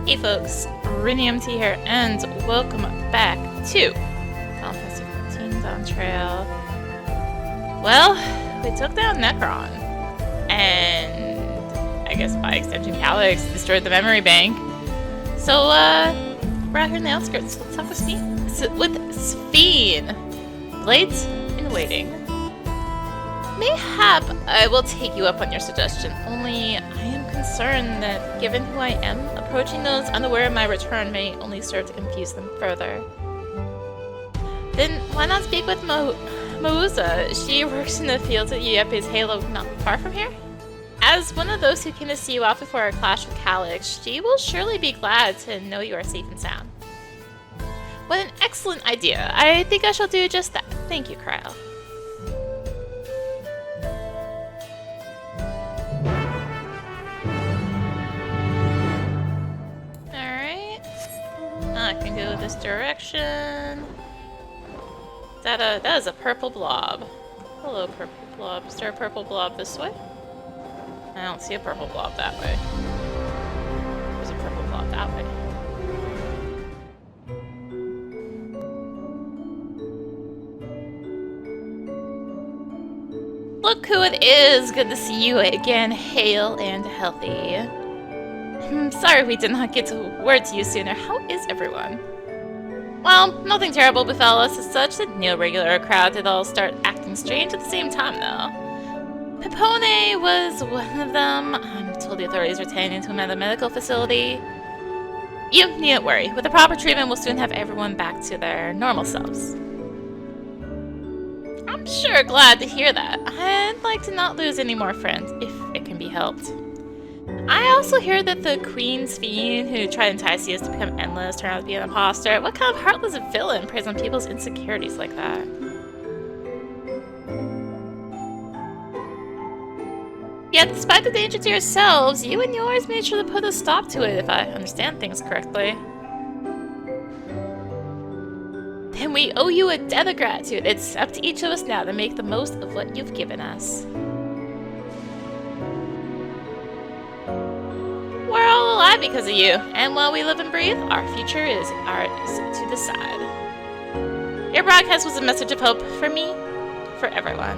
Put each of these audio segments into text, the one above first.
Hey folks, rinimt here, and welcome back to Final Fantasy XIV Dawntrail. Well, we took down Necron, and I guess by extension Calyx destroyed the memory bank. So, we're out here in the outskirts. Let's talk with Sphene. Blades in waiting. Mayhap I will take you up on your suggestion, only I am concerned that given who I am, approaching those unaware of my return may only serve to confuse them further. Then why not speak with Mauza? She works in the fields at Yepe's Halo not far from here. As one of those who came to see you off before our clash with Calyx, she will surely be glad to know you are safe and sound. What an excellent idea. I think I shall do just that. Thank you, Cryo. I can go this direction. That is a purple blob. Hello, purple blob. Is there a purple blob this way? I don't see a purple blob that way. There's a purple blob that way. Look who it is! Good to see you again, hale and healthy. Sorry we did not get to word to you sooner. How is everyone? Well, nothing terrible befell us as such. The no regular crowd did all start acting strange at the same time, though. Pepone was one of them. I'm told the authorities were taking him to another medical facility. You needn't worry. With the proper treatment, we'll soon have everyone back to their normal selves. I'm sure glad to hear that. I'd like to not lose any more friends, if it can be helped. I also hear that the Queen Sphene, who tried to entice you to become endless, turned out to be an imposter. What kind of heartless villain preys on people's insecurities like that? Yet, despite the danger to yourselves, you and yours made sure to put a stop to it, if I understand things correctly. Then we owe you a debt of gratitude. It's up to each of us now to make the most of what you've given us. We're all alive because of you, and while we live and breathe, our future is ours to decide. Your broadcast was a message of hope for me, for everyone.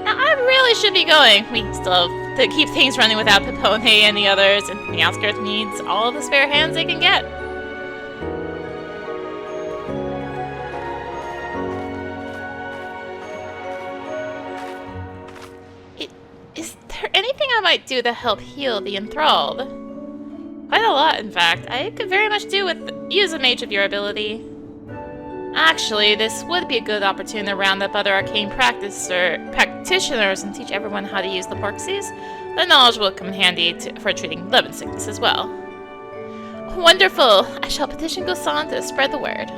Now, I really should be going. We still have to keep things running without Pepone and the others, and the outskirts needs all of the spare hands they can get. Anything I might do to help heal the enthralled? Quite a lot, in fact. I could very much use a mage of your ability. Actually, this would be a good opportunity to round up other arcane practitioners and teach everyone how to use the porxies. The knowledge will come in handy for treating lemon sickness as well. Wonderful! I shall petition Gosan to spread the word.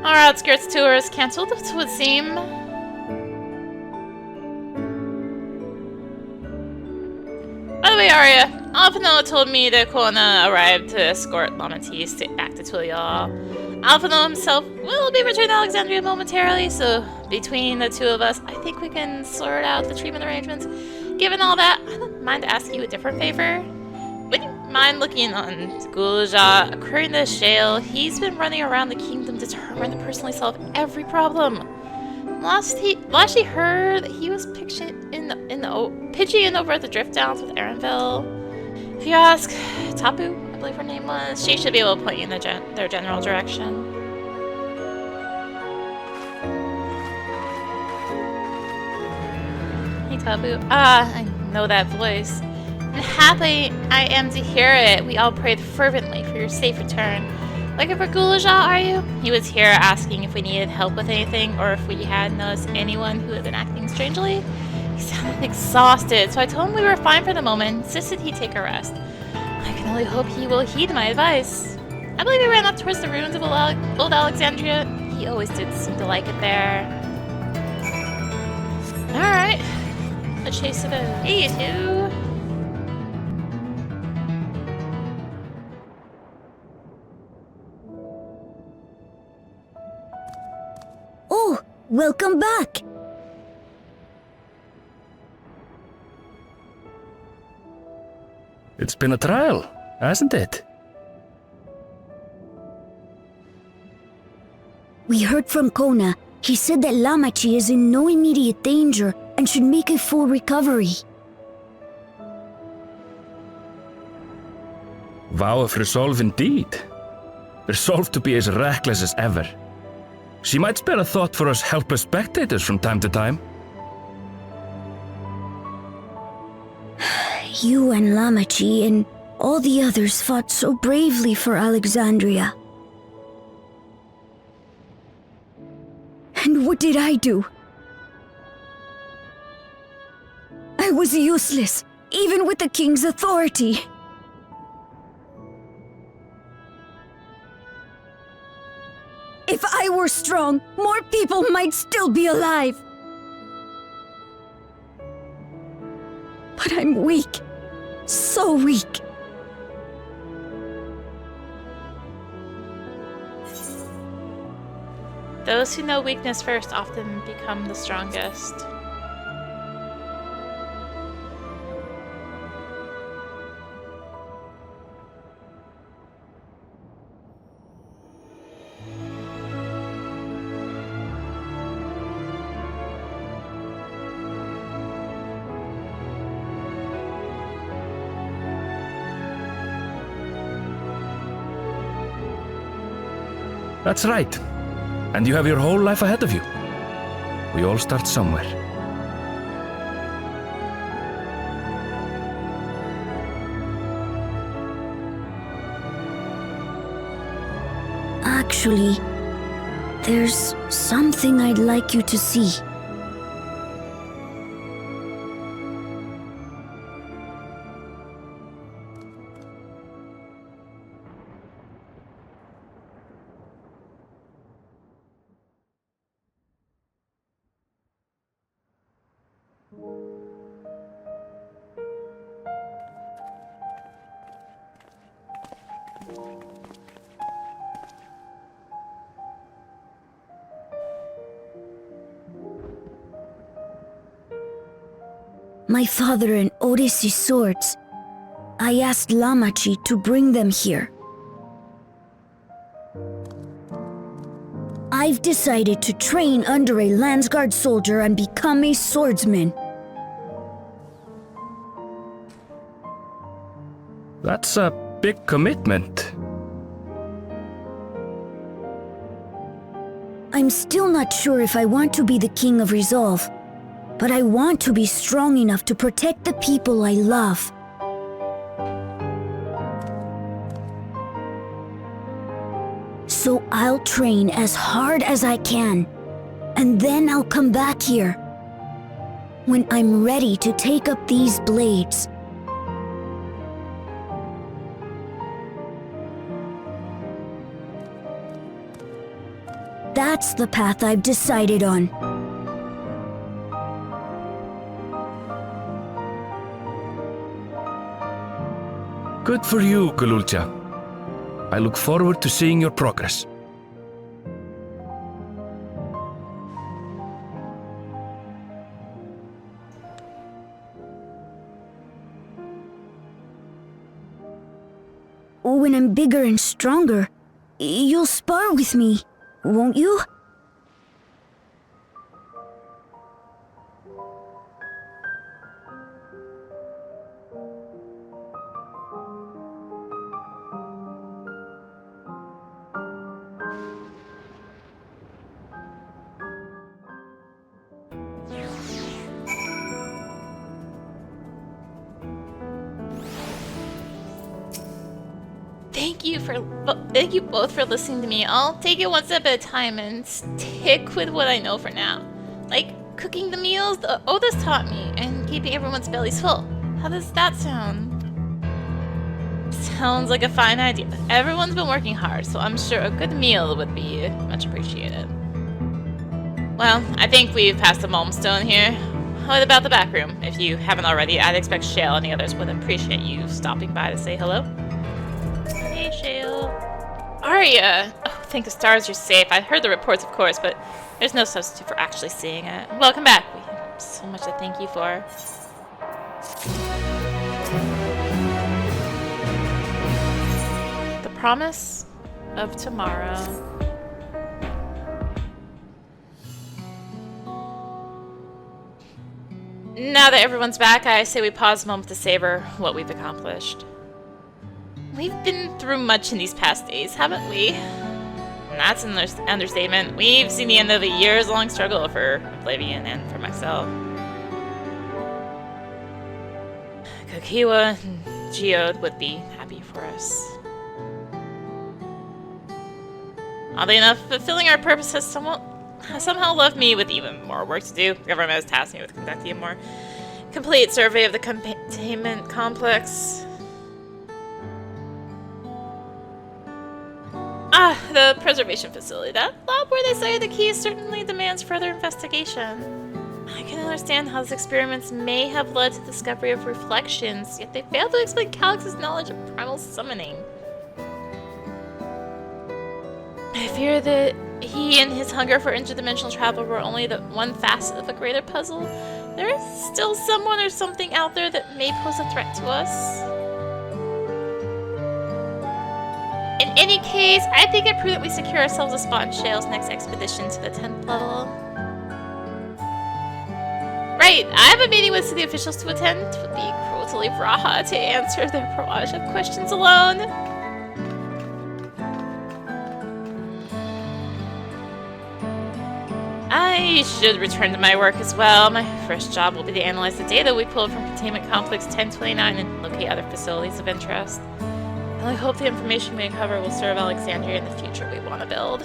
Our outskirts tour is cancelled, it would seem. By the way, Arya, Alphino told me that Kona arrived to escort Lamantis back to Tulia. Alphino himself will be returning to Alexandria momentarily, so between the two of us, I think we can sort out the treatment arrangements. Given all that, I don't mind to ask you a different favor. Would you mind looking on Gulool Ja? According to Shale, he's been running around the kingdom determined to personally solve every problem. Last he heard that he was pitching in over at the Drift Downs with Erenville. If you ask Tapu, I believe her name was, she should be able to point you in their general direction. Hey Tapu, I know that voice. And happy I am to hear it. We all prayed fervently for your safe return. Looking for Gulool Ja, are you? He was here asking if we needed help with anything or if we had noticed anyone who had been acting strangely. He sounded exhausted, so I told him we were fine for the moment and insisted he take a rest. I can only hope he will heed my advice. I believe he ran up towards the ruins of old Alexandria. He always did seem to like it there. Alright. Let's chase it out. Hey, you two. Oh, welcome back! It's been a trial, hasn't it? We heard from Kona. He said that Lamachi is in no immediate danger and should make a full recovery. Vow of resolve indeed. Resolved to be as reckless as ever. She might spare a thought for us helpless spectators from time to time. You and Lamachi and all the others fought so bravely for Alexandria. And what did I do? I was useless, even with the king's authority. If I were strong, more people might still be alive. But I'm weak. So weak. Those who know weakness first often become the strongest. That's right. And you have your whole life ahead of you. We all start somewhere. Actually, there's something I'd like you to see. My father and Odyssey's swords. I asked Lamachi to bring them here. I've decided to train under a Landsguard soldier and become a swordsman. That's a big commitment. I'm still not sure if I want to be the King of Resolve, but I want to be strong enough to protect the people I love. So I'll train as hard as I can, and then I'll come back here when I'm ready to take up these blades. That's the path I've decided on. Good for you, Gulool Ja. I look forward to seeing your progress. When I'm bigger and stronger, you'll spar with me, won't you? Thank you both for listening to me. I'll take it one step at a time and stick with what I know for now. Like cooking the meals the Otis taught me and keeping everyone's bellies full. How does that sound? Sounds like a fine idea. Everyone's been working hard, so I'm sure a good meal would be much appreciated. Well, I think we've passed the milestone here. What about the back room? If you haven't already, I'd expect Shale and the others would appreciate you stopping by to say hello. Hey, Shale. Arya! Oh, thank the stars you're safe. I heard the reports, of course, but There's no substitute for actually seeing it. Welcome back. We have so much to thank you for. The promise of tomorrow. Now that everyone's back, I say we pause a moment to savor what we've accomplished. We've been through much in these past days, haven't we? And that's an understatement. We've seen the end of a years-long struggle for Oblivion and for myself. Kokiwa and Geode would be happy for us. Oddly enough, fulfilling our purpose has somehow left me with even more work to do. The government has tasked me with conducting a more complete survey of the containment complex. Ah, the preservation facility. That lab where they say the key certainly demands further investigation. I can understand how these experiments may have led to the discovery of reflections, yet they fail to explain Calyx's knowledge of primal summoning. I fear that he and his hunger for interdimensional travel were only the one facet of a greater puzzle. There is still someone or something out there that may pose a threat to us. In any case, I think it prudent we secure ourselves a spot in Shale's next expedition to the 10th level. Right, I have a meeting with city officials to attend. It would be cruel to leave Raha to answer their barrage of questions alone. I should return to my work as well. My first job will be to analyze the data we pulled from Containment Complex 1029 and locate other facilities of interest. I hope the information we uncover will serve Alexandria in the future we want to build.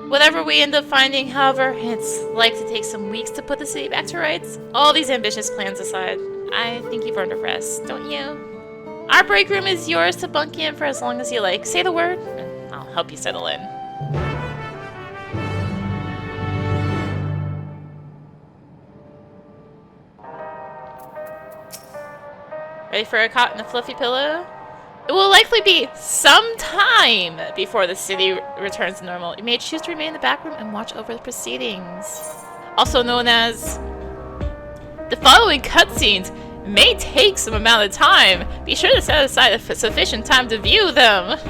Whatever we end up finding, however, it's like to take some weeks to put the city back to rights. All these ambitious plans aside, I think you've earned a rest, don't you? Our break room is yours to bunk in for as long as you like. Say the word, and I'll help you settle in. Ready for a cot and a fluffy pillow? It will likely be some time before the city returns to normal. You may choose to remain in the back room and watch over the proceedings. Also known as... The following cutscenes may take some amount of time. Be sure to set aside sufficient time to view them.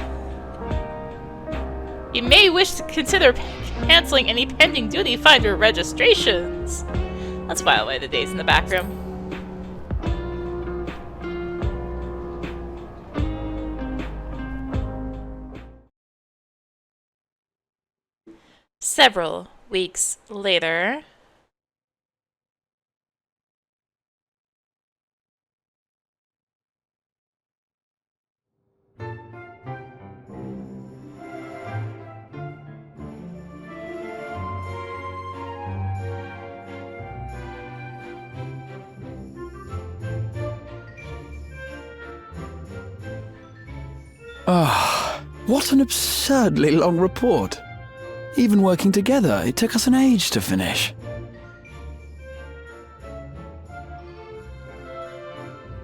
You may wish to consider canceling any pending duty finder registrations. Let's file away the days in the back room. Several weeks later... Ah, what an absurdly long report. Even working together, it took us an age to finish.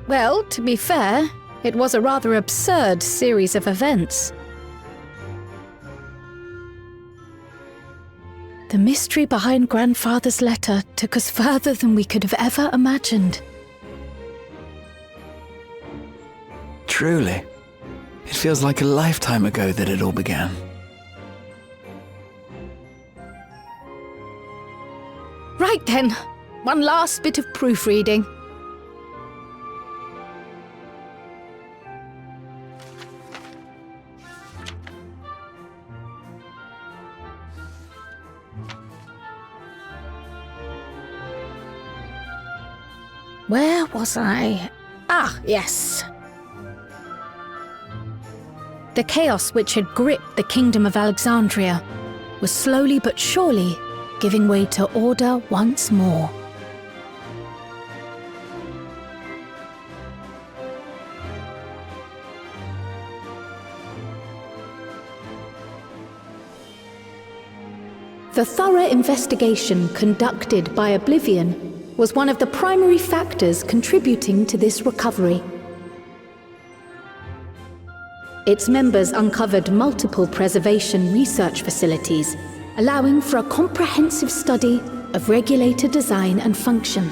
Well, to be fair, it was a rather absurd series of events. The mystery behind Grandfather's letter took us further than we could have ever imagined. Truly. It feels like a lifetime ago that it all began. Right then, one last bit of proofreading. Where was I? Ah, yes. The chaos which had gripped the kingdom of Alexandria was slowly but surely giving way to order once more. The thorough investigation conducted by Oblivion was one of the primary factors contributing to this recovery. Its members uncovered multiple preservation research facilities, allowing for a comprehensive study of regulator design and function.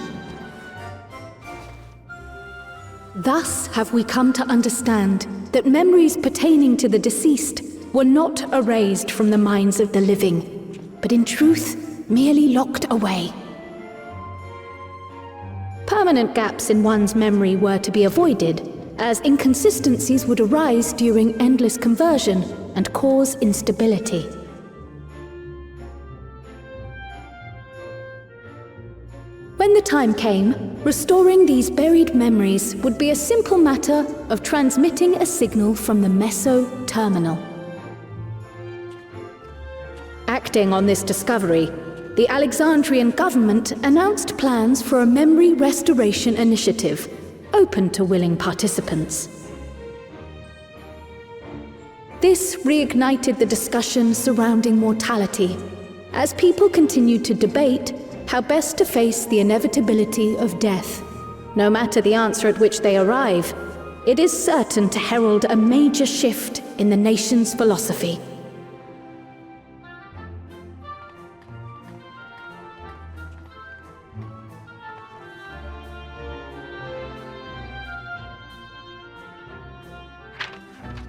Thus have we come to understand that memories pertaining to the deceased were not erased from the minds of the living, but in truth, merely locked away. Permanent gaps in one's memory were to be avoided, as inconsistencies would arise during endless conversion and cause instability. When the time came, restoring these buried memories would be a simple matter of transmitting a signal from the meso-terminal. Acting on this discovery, the Alexandrian government announced plans for a memory restoration initiative, open to willing participants. This reignited the discussion surrounding mortality, as people continued to debate how best to face the inevitability of death. No matter the answer at which they arrive, it is certain to herald a major shift in the nation's philosophy.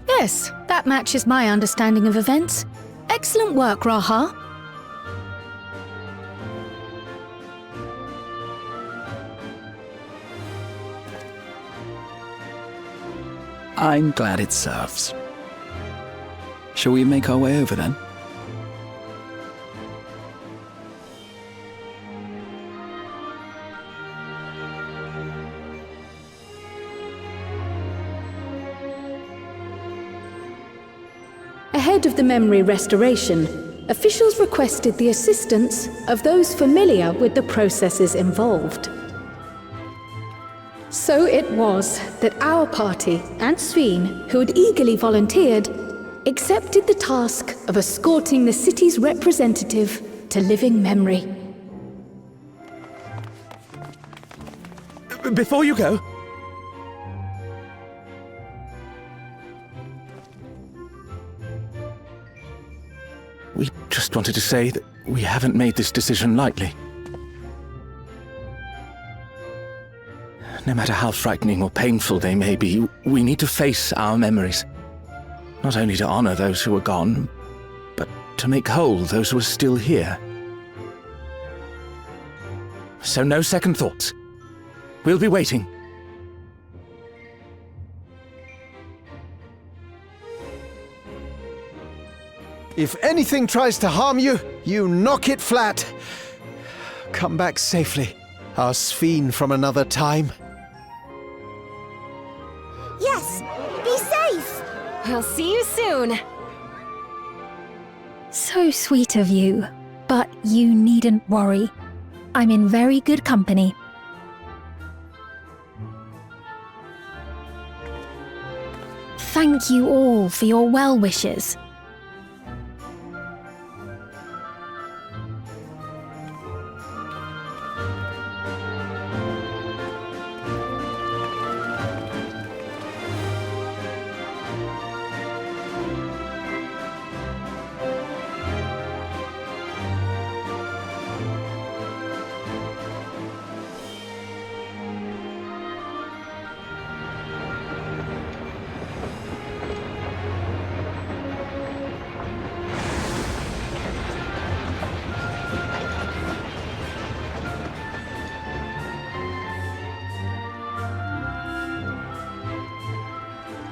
Yes, that matches my understanding of events. Excellent work, Raha. I'm glad it serves. Shall we make our way over then? Ahead of the memory restoration, officials requested the assistance of those familiar with the processes involved. So it was that our party and Sveen, who had eagerly volunteered, accepted the task of escorting the city's representative to living memory. Before you go, we just wanted to say that we haven't made this decision lightly. No matter how frightening or painful they may be, we need to face our memories. Not only to honor those who are gone, but to make whole those who are still here. So no second thoughts. We'll be waiting. If anything tries to harm you, you knock it flat. Come back safely, our Sveen from another time. Yes! Be safe! I'll see you soon! So sweet of you, but you needn't worry. I'm in very good company. Thank you all for your well wishes.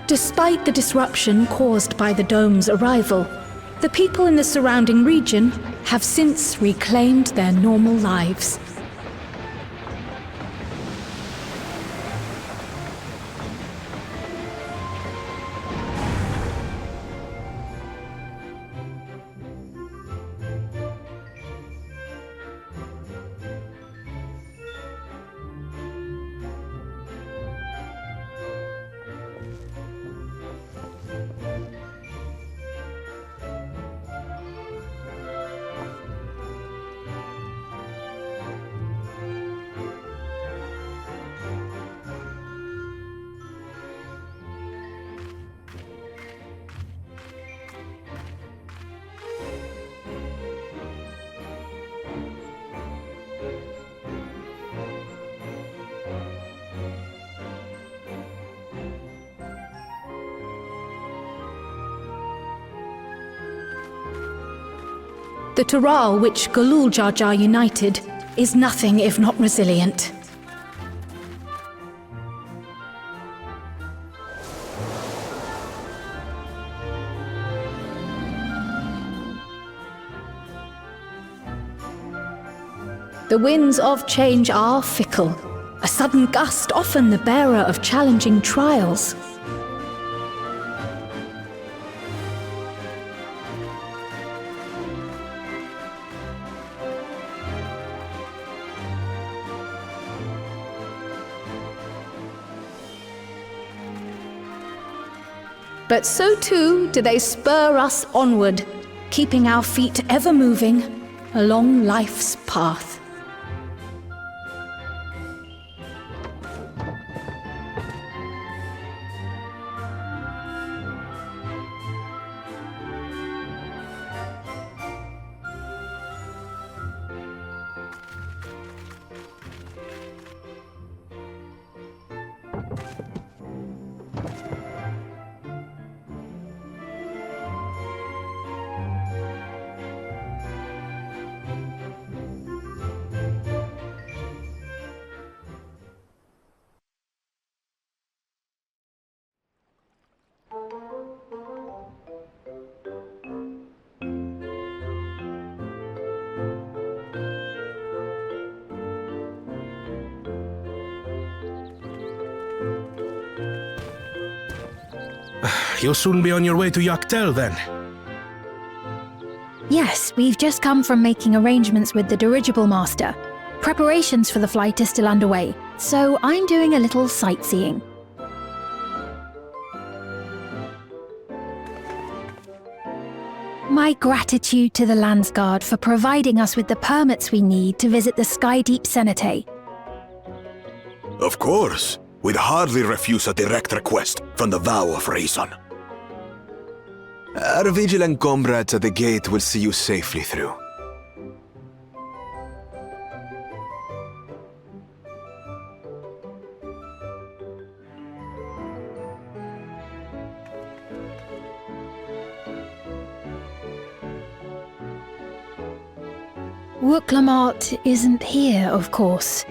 Despite the disruption caused by the dome's arrival, the people in the surrounding region have since reclaimed their normal lives. The Tural which Gulool Ja united is nothing if not resilient. The winds of change are fickle. A sudden gust often the bearer of challenging trials. But so too do they spur us onward, keeping our feet ever moving along life's path. You'll soon be on your way to XIV then. Yes, we've just come from making arrangements with the dirigible master. Preparations for the flight are still underway, so I'm doing a little sightseeing. My gratitude to the Landsguard for providing us with the permits we need to visit the Skydeep Cenote. Of course. We'd hardly refuse a direct request from the vow of reason. Our vigilant comrades at the gate will see you safely through. Wooklamart isn't here, of course.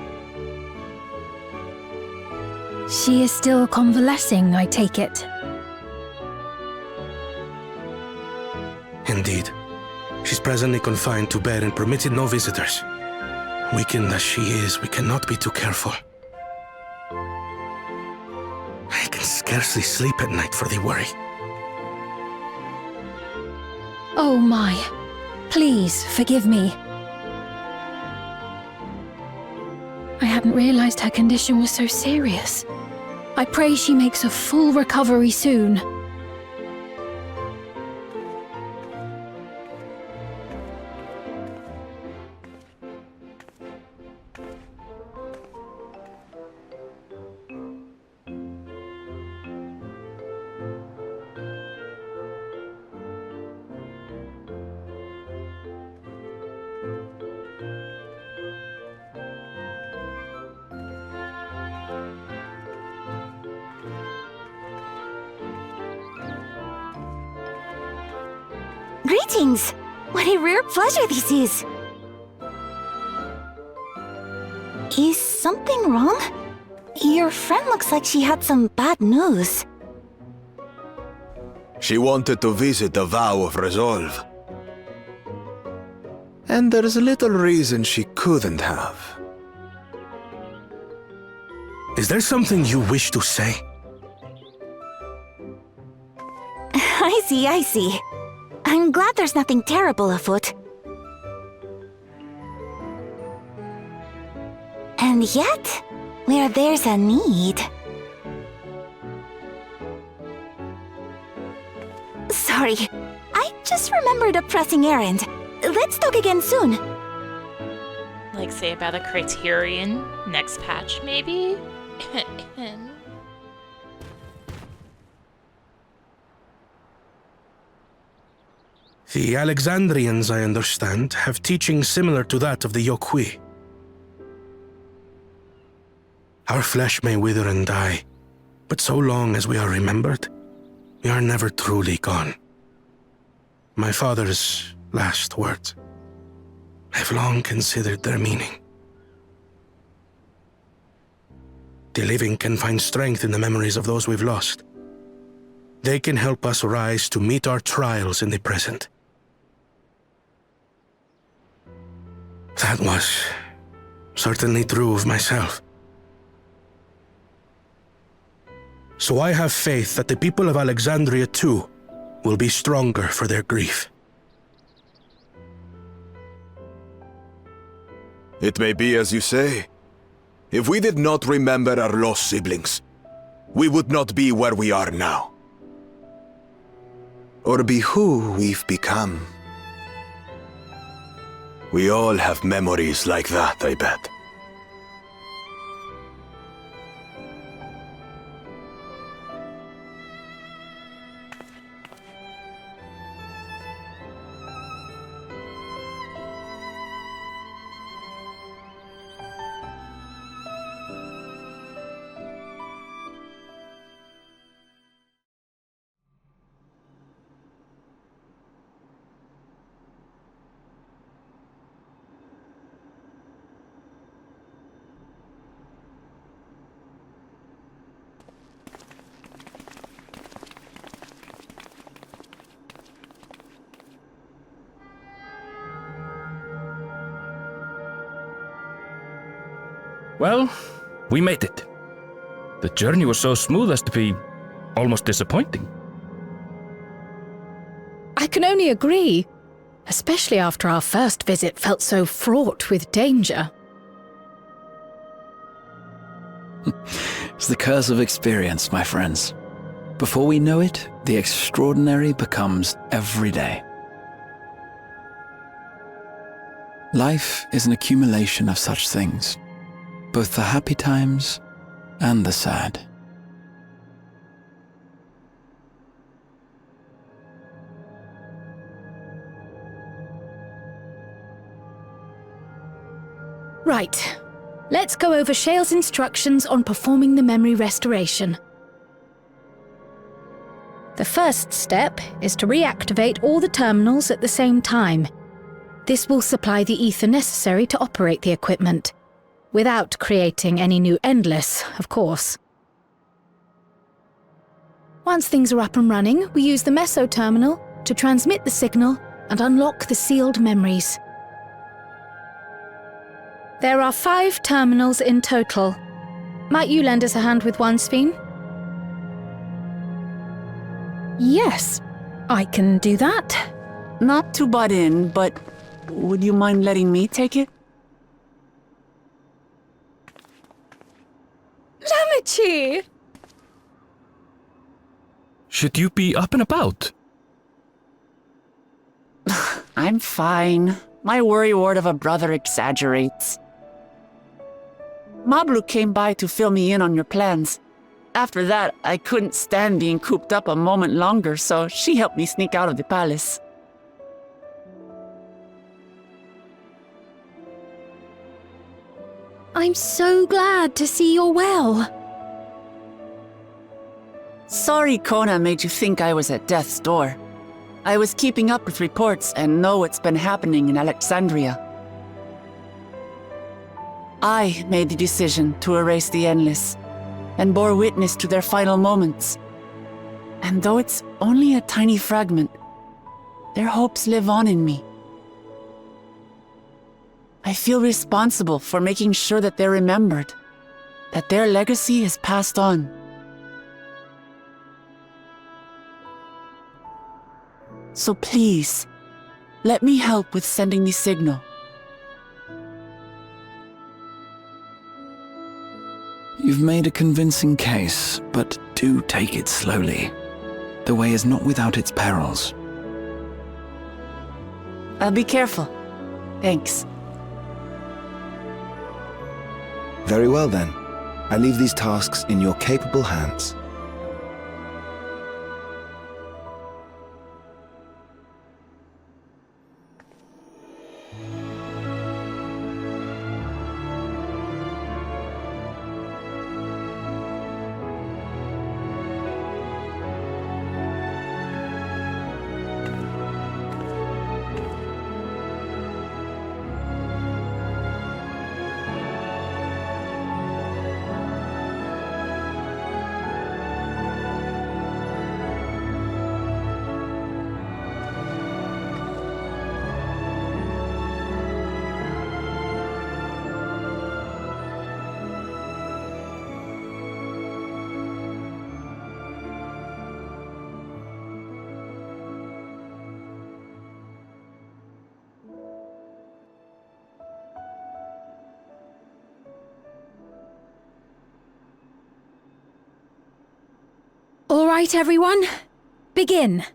She is still convalescing, I take it. Indeed. She's presently confined to bed and permitted no visitors. Weakened as she is, we cannot be too careful. I can scarcely sleep at night for the worry. Oh my. Please, forgive me. I hadn't realized her condition was so serious. I pray she makes a full recovery soon. Greetings! What a rare pleasure this is! Is something wrong? Your friend looks like she had some bad news. She wanted to visit the vow of resolve. And there's little reason she couldn't have. Is there something you wish to say? I see. I'm glad there's nothing terrible afoot. And yet, where there's a need... Sorry, I just remembered a pressing errand. Let's talk again soon. Like, say, about a criterion next patch, maybe? The Alexandrians, I understand, have teaching similar to that of the Yokui. Our flesh may wither and die, but so long as we are remembered, we are never truly gone. My father's last words. I've long considered their meaning. The living can find strength in the memories of those we've lost. They can help us rise to meet our trials in the present. That was certainly true of myself. So I have faith that the people of Alexandria too will be stronger for their grief. It may be as you say. If we did not remember our lost siblings, we would not be where we are now. Or be who we've become. We all have memories like that, I bet. Well, we made it. The journey was so smooth as to be almost disappointing. I can only agree, especially after our first visit felt so fraught with danger. It's the curse of experience, my friends. Before we know it, the extraordinary becomes everyday. Life is an accumulation of such things, both the happy times and the sad. Right. Let's go over Shale's instructions on performing the memory restoration. The first step is to reactivate all the terminals at the same time. This will supply the ether necessary to operate the equipment, without creating any new endless, of course. Once things are up and running, we use the meso terminal to transmit the signal and unlock the sealed memories. There are 5 terminals in total. Might you lend us a hand with one, Sphene? Yes, I can do that. Not to butt in, but would you mind letting me take it? Lamichi! Should you be up and about? I'm fine. My worrywart of a brother exaggerates. Mablu came by to fill me in on your plans. After that, I couldn't stand being cooped up a moment longer, so she helped me sneak out of the palace. I'm so glad to see you're well. Sorry Kona made you think I was at death's door. I was keeping up with reports and know what's been happening in Alexandria. I made the decision to erase the Endless, and bore witness to their final moments. And though it's only a tiny fragment, their hopes live on in me. I feel responsible for making sure that they're remembered, that their legacy is passed on. So please, let me help with sending the signal. You've made a convincing case, but do take it slowly. The way is not without its perils. I'll be careful. Thanks. Very well then. I leave these tasks in your capable hands. right, everyone. Begin.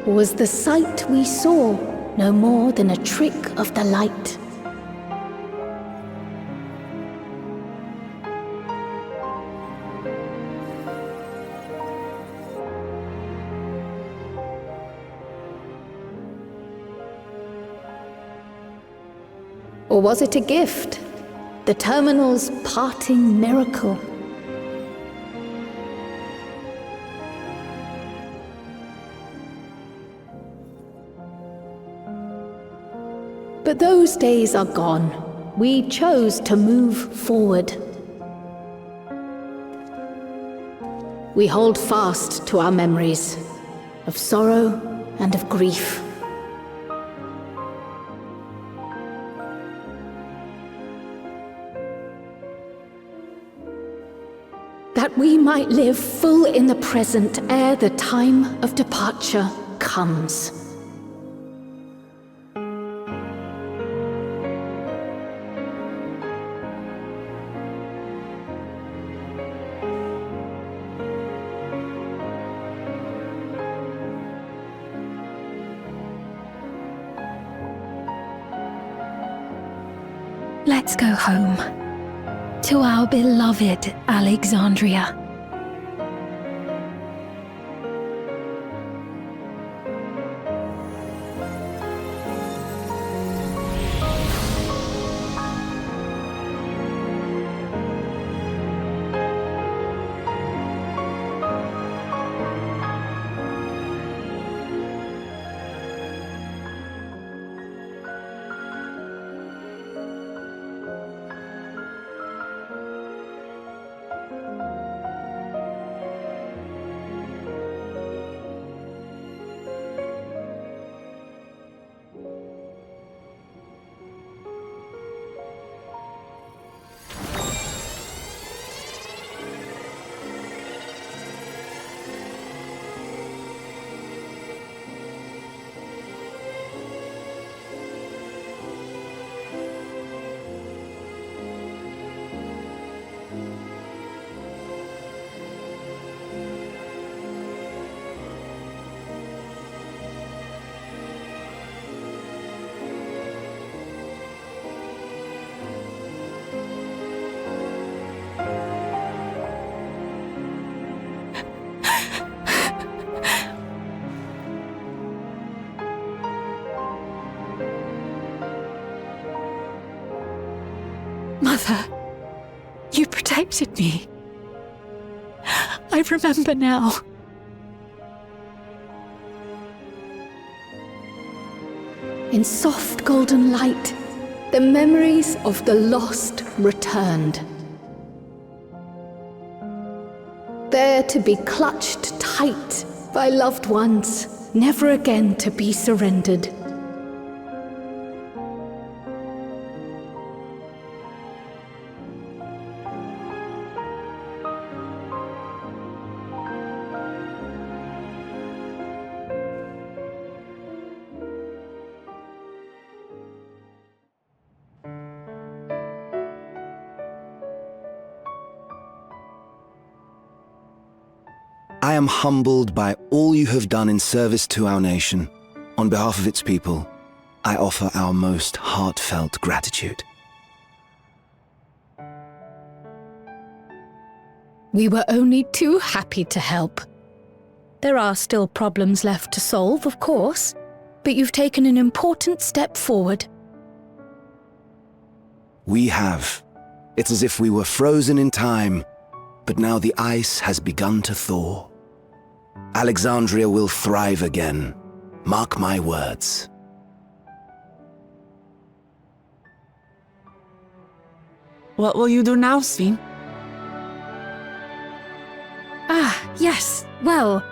Was the sight we saw no more than a trick of the light? Or was it a gift? The terminal's parting miracle? But those days are gone. We chose to move forward. We hold fast to our memories of sorrow and of grief. That we might live full in the present ere the time of departure comes. Let's go home. To our beloved Alexandria. Mother, you protected me. I remember now. In soft golden light, the memories of the lost returned. There to be clutched tight by loved ones, never again to be surrendered. I am humbled by all you have done in service to our nation, on behalf of its people. I offer our most heartfelt gratitude. We were only too happy to help. There are still problems left to solve, of course, but you've taken an important step forward. We have. It's as if we were frozen in time, but now the ice has begun to thaw. Alexandria will thrive again. Mark my words. What will you do now, Sven? Yes, well,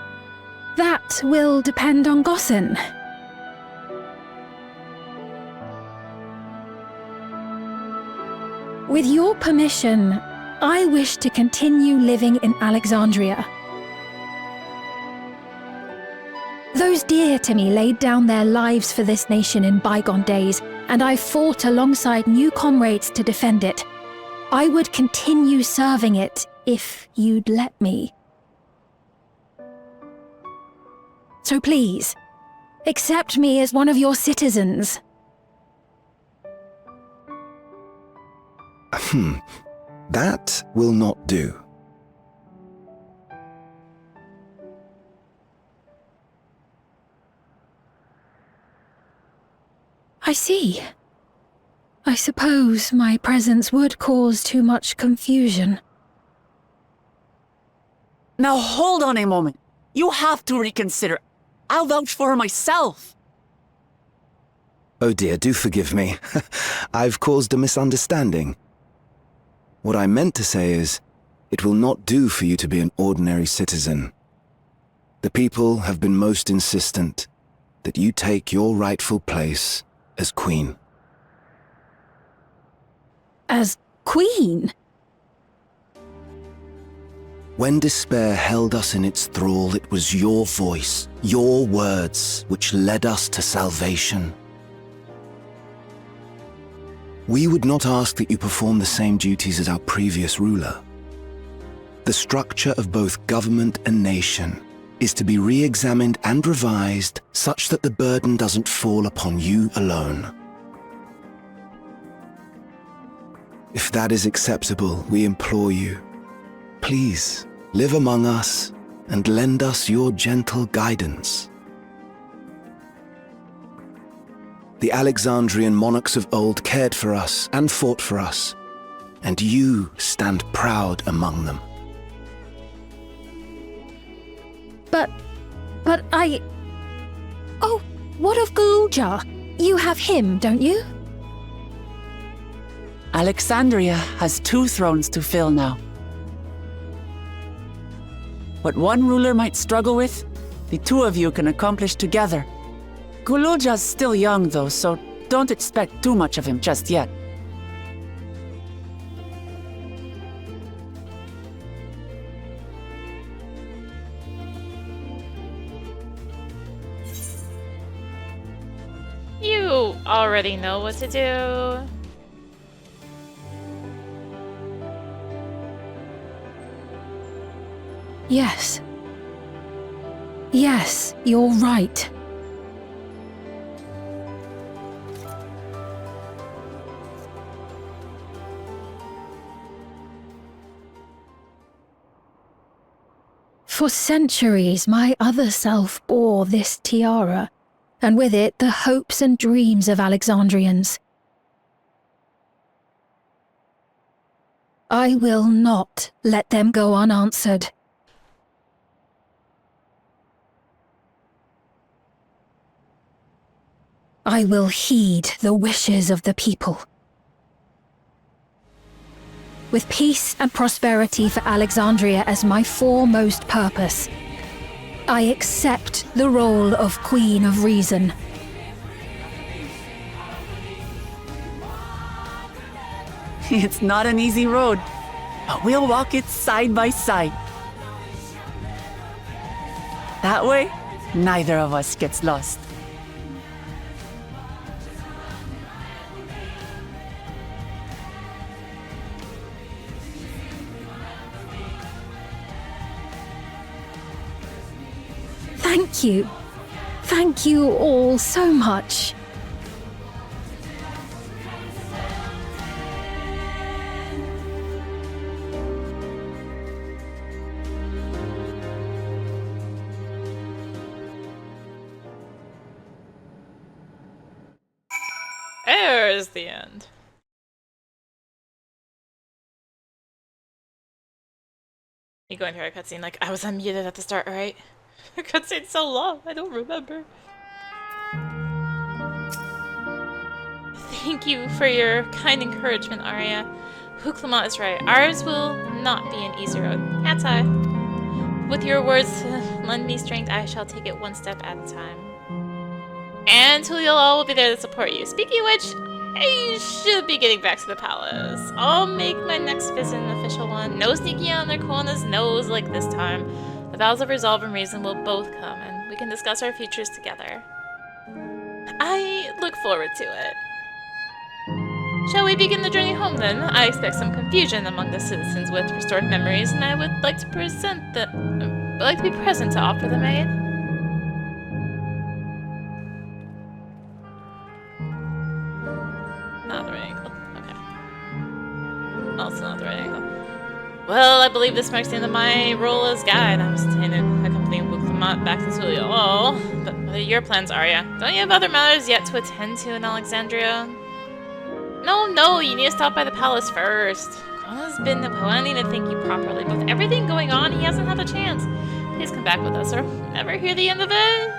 that will depend on Gossen. With your permission, I wish to continue living in Alexandria. Those dear to me laid down their lives for this nation in bygone days, and I fought alongside new comrades to defend it. I would continue serving it if you'd let me. So please, accept me as one of your citizens. That will not do. I see. I suppose my presence would cause too much confusion. Now hold on a moment. You have to reconsider. I'll vouch for her myself. Oh dear, do forgive me. I've caused a misunderstanding. What I meant to say is, it will not do for you to be an ordinary citizen. The people have been most insistent that you take your rightful place as queen. As queen? When despair held us in its thrall, it was your voice, your words, which led us to salvation. We would not ask that you perform the same duties as our previous ruler. The structure of both government and nation is to be re-examined and revised such that the burden doesn't fall upon you alone. If that is acceptable, we implore you, please live among us and lend us your gentle guidance. The Alexandrian monarchs of old cared for us and fought for us, and you stand proud among them. But I... Oh, what of Gulool Ja? You have him, don't you? Alexandria has 2 thrones to fill now. What one ruler might struggle with, the 2 of you can accomplish together. Gulool Ja's still young though, so don't expect too much of him just yet. You already know what to do. Yes. Yes, you're right. For centuries, my other self bore this tiara, and with it the hopes and dreams of Alexandrians. I will not let them go unanswered. I will heed the wishes of the people. With peace and prosperity for Alexandria as my foremost purpose, I accept the role of Queen of Reason. It's not an easy road, but we'll walk it side by side. That way, neither of us gets lost. Thank you. Thank you all so much. is the end. You going through a cutscene like, I was unmuted at the start, right? The cutscene's so long, I don't remember. Thank you for your kind encouragement, Arya. Gulool Ja is right. Ours will not be an easy road. Can't I? With your words to lend me strength, I shall take it one step at a time. And Tulial Ja will be there to support you. Speaking of which, I should be getting back to the palace. I'll make my next visit an official one. No sneaking on their Kona's nose like this time. The vows of resolve and reason will both come, and we can discuss our futures together. I look forward to it. Shall we begin the journey home then? I expect some confusion among the citizens with restored memories, and I would like to be present to offer them aid. Not the right angle. Okay. Also not the right angle. Well, I believe this marks the end of my role as guide. I was accompanying Gulool Ja back to Tulial Ja. But what are your plans, Arya? Don't you have other matters yet to attend to in Alexandria? No, you need to stop by the palace first. Kona's been wanting to thank you properly, but with everything going on, he hasn't had a chance. Please come back with us, or we'll never hear the end of it.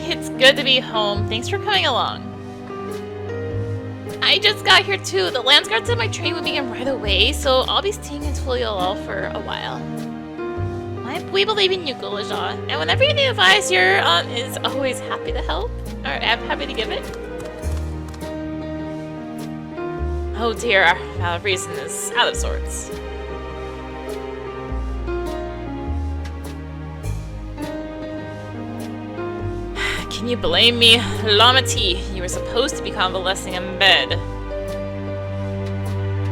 It's good to be home. Thanks for coming along. I just got here too. The Landsguard said my train would begin right away, so I'll be staying in Tulial Ja for a while. We believe in you, Gulool Ja, and whenever you need advice, your aunt is always happy to help, or happy to give it. Oh dear, our reason is out of sorts. Can you blame me? Lamati, you were supposed to be convalescing in bed.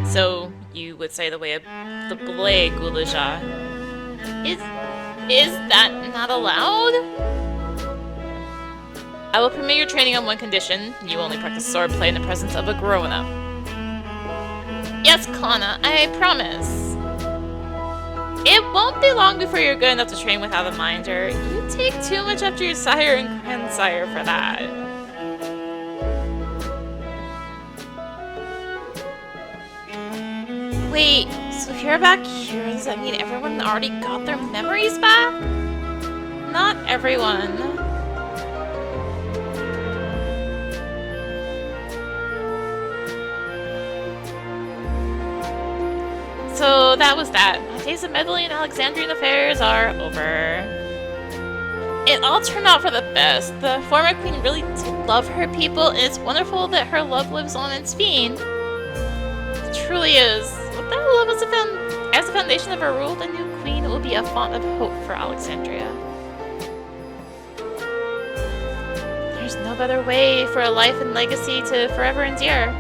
So, you would say the way of the blade, Gulool Ja. Is that not allowed? I will permit your training on one condition. You only practice swordplay in the presence of a grown-up. Yes, Kana, I promise. It won't be long before you're good enough to train without a minder. You take too much after your sire and grandsire for that. Wait, so if you're back here, does that mean everyone already got their memories back? Not everyone. So that was that. My days of meddling in Alexandrian affairs are over. It all turned out for the best. The former queen really did love her people, and it's wonderful that her love lives on in Spain. It truly is. With that love as the foundation of her rule, the new queen will be a font of hope for Alexandria. There's no better way for a life and legacy to forever endure.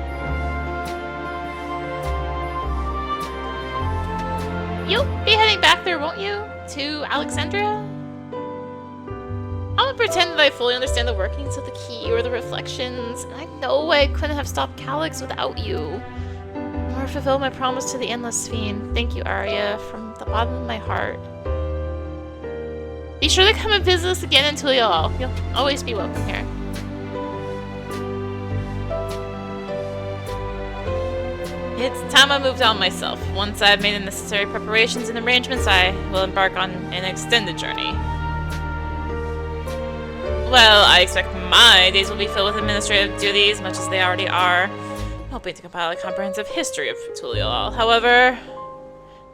You'll be heading back there, won't you? To Alexandria? I won't pretend that I fully understand the workings of the key or the reflections, and I know I couldn't have stopped Calyx without you. Or fulfilled my promise to the Endless Fiend. Thank you, Arya, from the bottom of my heart. Be sure to come and visit us again in Tulial Ja. You'll always be welcome here. It's time I moved on myself. Once I've made the necessary preparations and arrangements, I will embark on an extended journey. Well, I expect my days will be filled with administrative duties, much as they already are. Hoping to compile a comprehensive history of Tulial Ja. However,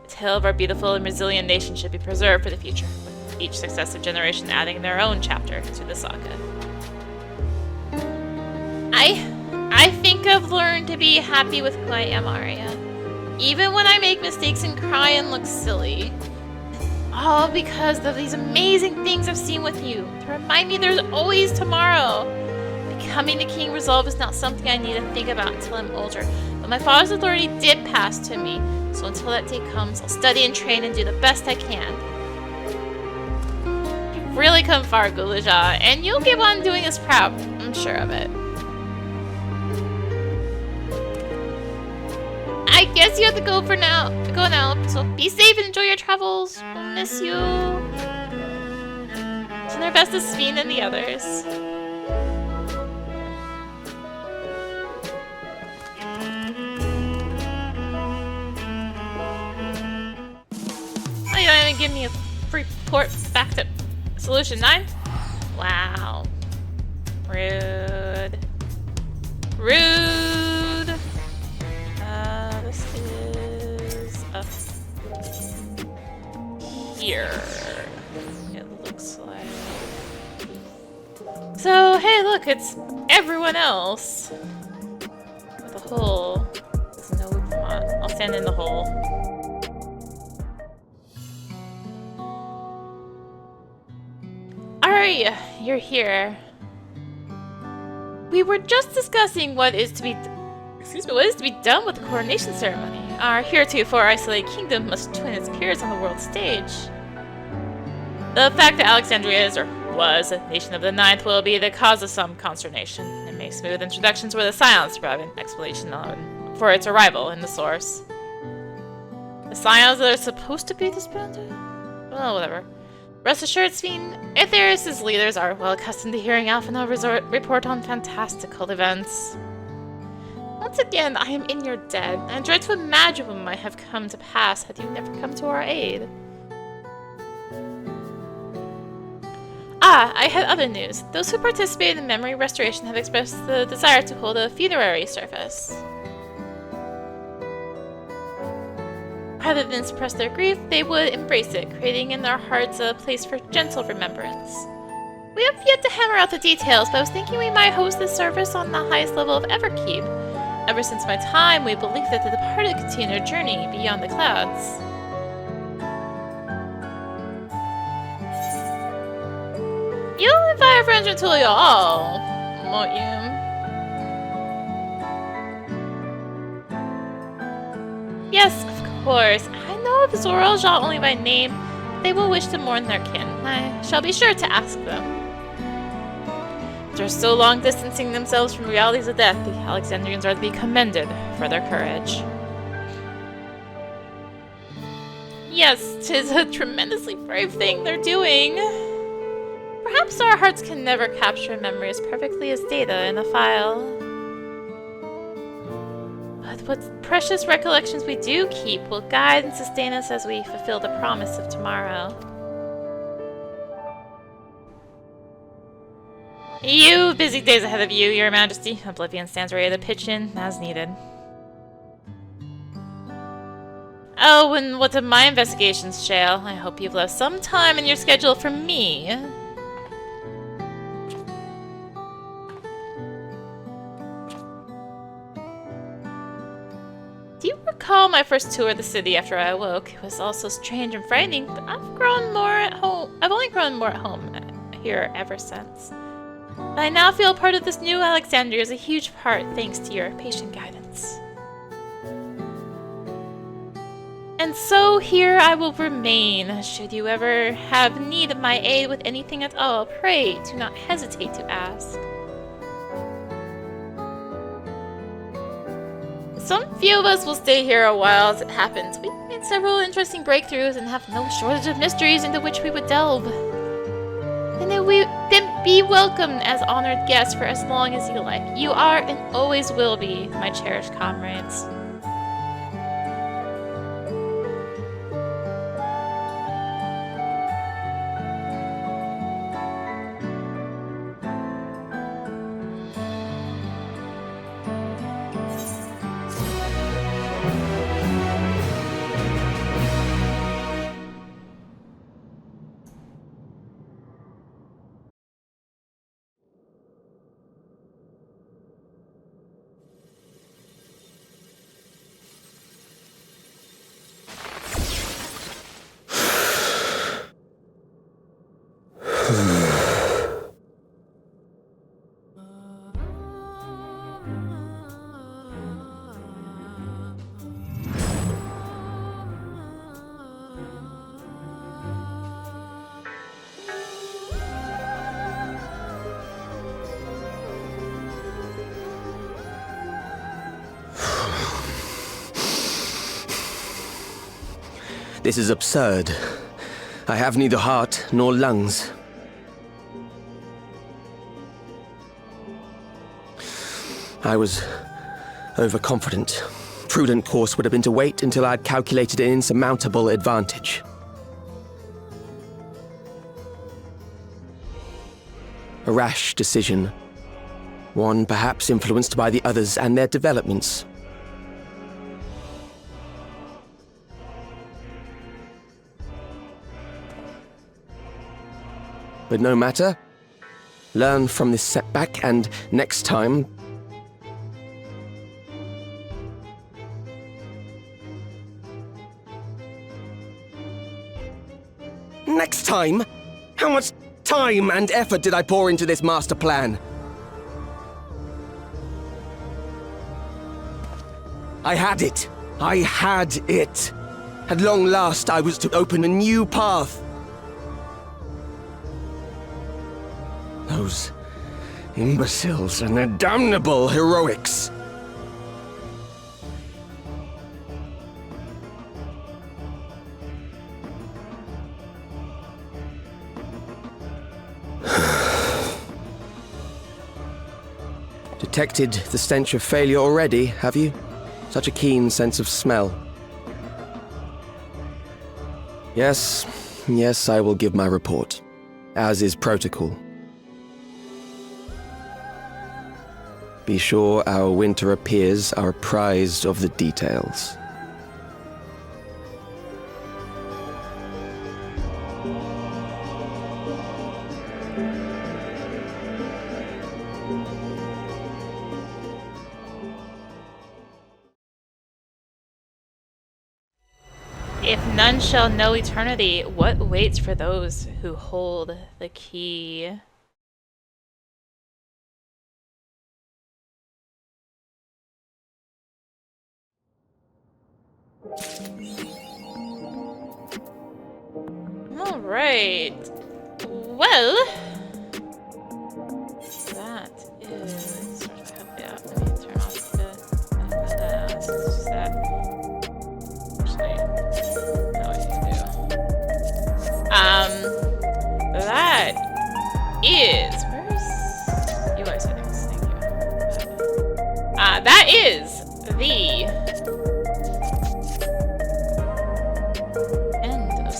the tale of our beautiful and resilient nation should be preserved for the future, with each successive generation adding their own chapter to the saga. I think think I've learned to be happy with who I am, Arya. Even when I make mistakes and cry and look silly. All because of these amazing things I've seen with you. To remind me there's always tomorrow. Becoming the king resolve is not something I need to think about until I'm older. But my father's authority did pass to me. So until that day comes, I'll study and train and do the best I can. You've really come far, Gulool Ja, and you'll keep on doing us proud. I'm sure of it. I guess you have to go for now. So be safe and enjoy your travels. We'll miss you. Send our best to Sveen and the others. Oh, you don't even give me a free port back to Solution 9? Wow. Rude. Rude. This is up here. It looks like. So, hey, look, it's everyone else. With a hole. There's no pond. I'll stand in the hole. Arya, you're here. We were just discussing what is to be done with the coronation ceremony. Our heretofore isolated kingdom must twin its peers on the world stage. The fact that Alexandria is, or was, a nation of the ninth will be the cause of some consternation. It may smooth introductions where the Scions provide an explanation for its arrival in the source. The Scions that are supposed to be disbanded? Well, whatever. Rest assured, Sveen, Aetheris' leaders are well accustomed to hearing Alphinaud report on fantastical events. Once again, I am in your debt, and I dread to imagine what might have come to pass had you never come to our aid. Ah, I had other news. Those who participated in memory restoration have expressed the desire to hold a funerary service. Rather than suppress their grief, they would embrace it, creating in their hearts a place for gentle remembrance. We have yet to hammer out the details, but I was thinking we might host this service on the highest level of Everkeep. Ever since my time, we believed that the departed continue their journey beyond the clouds. You'll invite our friends to all, won't you? Yes, of course. I know of Gulool Ja only by name. They will wish to mourn their kin. I shall be sure to ask them. After so long distancing themselves from realities of death, the Alexandrians are to be commended for their courage. Yes, 'tis a tremendously brave thing they're doing. Perhaps our hearts can never capture memory as perfectly as data in a file. But what precious recollections we do keep will guide and sustain us as we fulfill the promise of tomorrow. You busy days ahead of you, Your Majesty. Oblivion stands ready to pitch in as needed. Oh, and what of my investigations, Shale? I hope you've left some time in your schedule for me. Do you recall my first tour of the city after I awoke? It was also strange and frightening, but I've only grown more at home here ever since. I now feel part of this new Alexandria is a huge part thanks to your patient guidance. And so here I will remain. Should you ever have need of my aid with anything at all, pray do not hesitate to ask. Some few of us will stay here a while as it happens. We've made several interesting breakthroughs and have no shortage of mysteries into which we would delve. Then be welcomed as honored guests for as long as you like. You are and always will be my cherished comrades. This is absurd. I have neither heart nor lungs. I was overconfident. Prudent course would have been to wait until I'd calculated an insurmountable advantage. A rash decision. One perhaps influenced by the others and their developments. But no matter. Learn from this setback, and next time... Next time? How much time and effort did I pour into this master plan? I had it. I had it. At long last, I was to open a new path. Those imbeciles and their damnable heroics. Detected the stench of failure already, have you? Such a keen sense of smell. Yes, I will give my report, as is protocol. Be sure our winter peers are apprised of the details. If none shall know eternity, what waits for those who hold the key? All right. Well, that is. Yeah, let me turn off the. It's just that. Actually, no, I need to do. That is. Where's UI settings? Thank you. That is the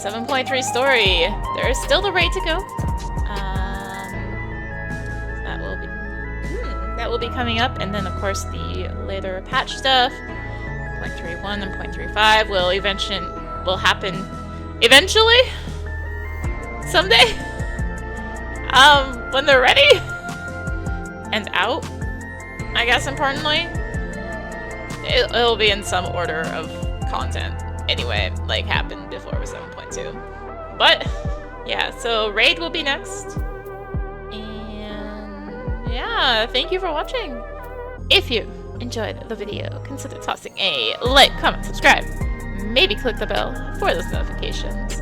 7.3 story. There is still the raid to go. That will be coming up, and then of course the later patch stuff. 0.31 and 0.35 will happen eventually, someday. When they're ready and out. I guess importantly, it'll be in some order of content. Anyway, like happened before with 7.2. But yeah, so raid will be next. And yeah, thank you for watching. If you enjoyed the video, consider tossing a like, comment, subscribe. Maybe click the bell for those notifications.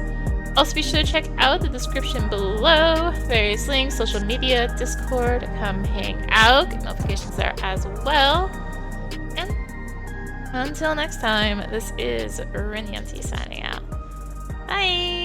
Also be sure to check out the description below. Various links, social media, Discord, come hang out. Get notifications there as well. And until next time, this is rinimt signing out. Bye!